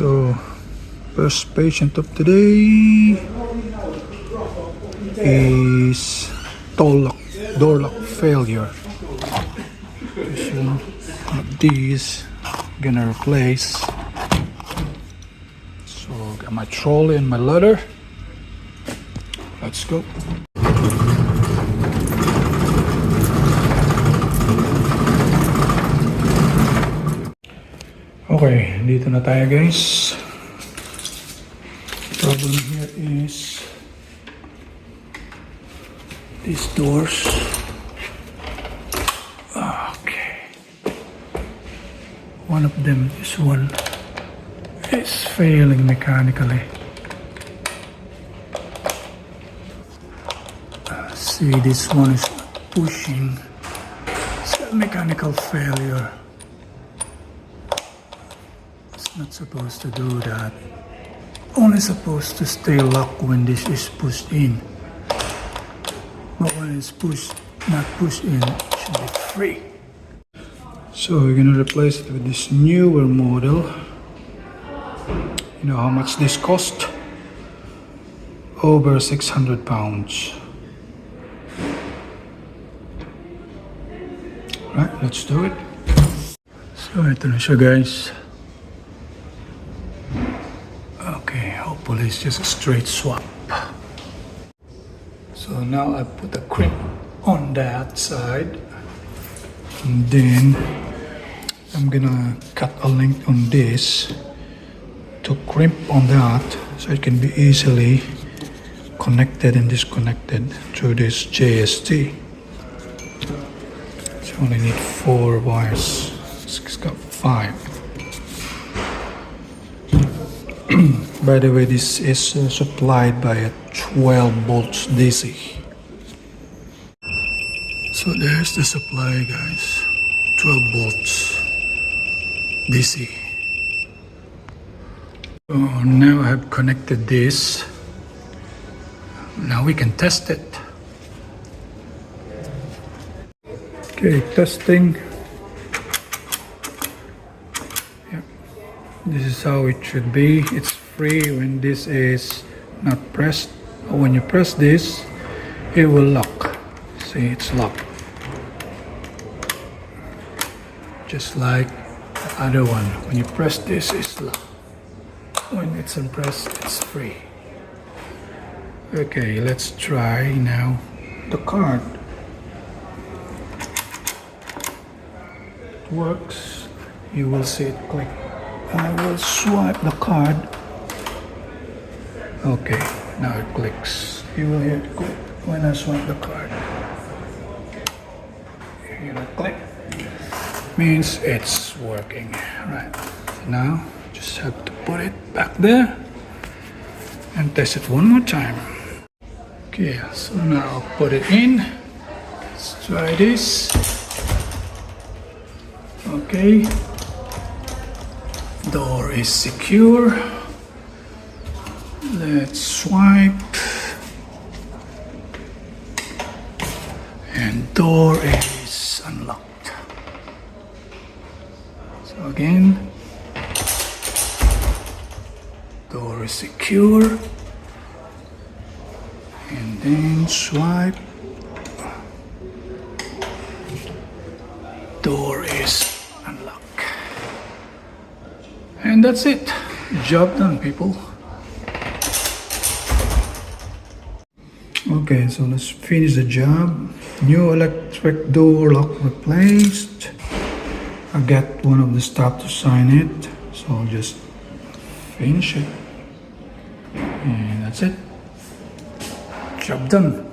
So, first patient of today is door lock failure. So, these gonna replace. So, got my trolley and my ladder. Let's go. Okay, dito na tayo guys. Problem here is these doors. Okay. One of them, this one, is failing mechanically. See, this one is pushing. It's a mechanical failure. Not supposed to do that. Only supposed to stay locked when this is pushed in. But when it's not pushed in, it should be free. So we're gonna replace it with this newer model. You know how much this cost? Over 600 pounds. Right, let's do it. So ito na siya guys. Hopefully it's just a straight swap. So now I put a crimp on that side, and then I'm gonna cut a length on this to crimp on that so it can be easily connected and disconnected through this JST. So I only need 4 wires. It's got 5. By the way, this is supplied by a 12 volts DC. So there's the supply guys, 12 volts DC. So now I have connected this. Now we can test it. Okay, testing. Yep. This is how it should be. It's free when this is not pressed. When you press this, it will lock. See, it's locked. Just like the other one. When you press this, it's locked. When it's unpressed, it's free. Okay, let's try now the card. It works. You will see it click. I will swipe the card. Okay, now it clicks. You will hear it click when I swipe the card. You hear it click? Means it's working. Right. Now, just have to put it back there and test it one more time. Okay, so now I'll put it in. Let's try this. Okay. Door is secure. Let's swipe, and door is unlocked. So again, door is secure, and then swipe, door is unlocked. And that's it. Job done, people. Okay, so let's finish the job. New electric door lock replaced. I got one of the staff to sign it, so I'll just finish it. And that's it. Job done.